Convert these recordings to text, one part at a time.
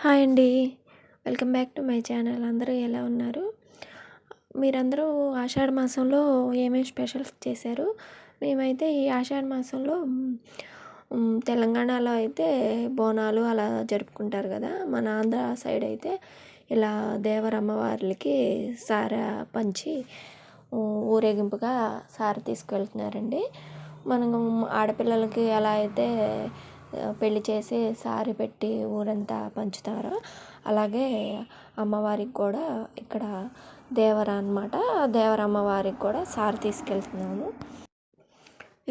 Hi అండి. Welcome back to my channel. అందరూ ఎలా ఉన్నారు? మీరందరూ ఆషాఢ మాసంలో ఏమేమి స్పెషల్స్ చేశారు? మేమైతే ఈ ఆషాఢ మాసంలో తెలంగాణలో అయితే బోనాలు అలా జరుపుకుంటారు కదా! మన ఆంధ్ర సైడ్ అయితే ఇలా దేవరమ్మవార్లకి సారె పంచి ఊరేగింపుగా సారె తీసుకెళ్తున్నారండి. మనం ఆడపిల్లలకి ఎలా అయితే పెళ్లి చేసి సారె పెట్టి ఊరంతా పంచుతారో, అలాగే అమ్మవారికి కూడా ఇక్కడ దేవర అనమాట. దేవరమ్మవారికి కూడా సారె తీసుకెళ్తున్నాము.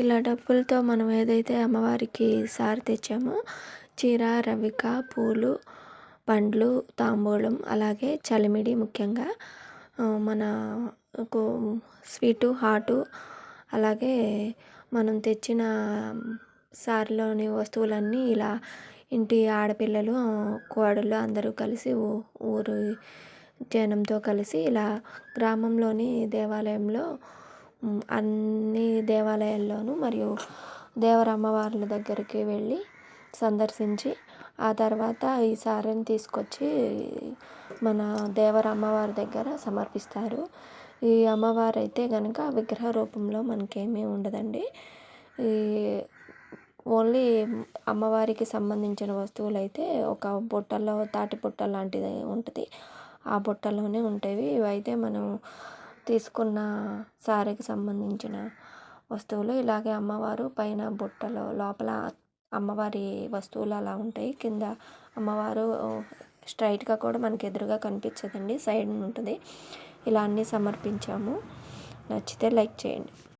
ఇలా డబ్బులతో మనం ఏదైతే అమ్మవారికి సారె తెచ్చామో చీర, రవిక, పూలు, పండ్లు, తాంబూలం, అలాగే చలిమిడి, ముఖ్యంగా మన స్వీటు, హాటు, అలాగే మనం తెచ్చిన సారెలోని వస్తువులన్నీ ఇలా ఇంటి ఆడపిల్లలు, కోడళ్ళు అందరూ కలిసి ఊరు జనంతో కలిసి ఇలా గ్రామంలోని దేవాలయంలో అన్ని దేవాలయాల్లోనూ మరియు దేవరమ్మవార్ల దగ్గరికి వెళ్ళి సందర్శించి ఆ తర్వాత ఈ సారెని తీసుకొచ్చి మన దేవరమ్మవారి దగ్గర సమర్పిస్తారు. ఈ అమ్మవారు అయితే కనుక విగ్రహ రూపంలో మనకేమీ ఉండదండి. ఈ ఓన్లీ అమ్మవారికి సంబంధించిన వస్తువులైతే ఒక బుట్టలో, తాటి బుట్ట లాంటిది ఉంటుంది. ఆ బుట్టలోనే ఉంటాయి. ఇవైతే మనం తీసుకున్న సారెకి సంబంధించిన వస్తువులు. ఇలాగే అమ్మవారు పైన బుట్టలో, లోపల అమ్మవారి వస్తువులు అలా ఉంటాయి. కింద అమ్మవారు స్ట్రైట్గా కూడా మనకి ఎదురుగా కనిపించదండి, సైడ్ ఉంటుంది. ఇలా అన్నీ సమర్పించాము. నచ్చితే లైక్ చేయండి.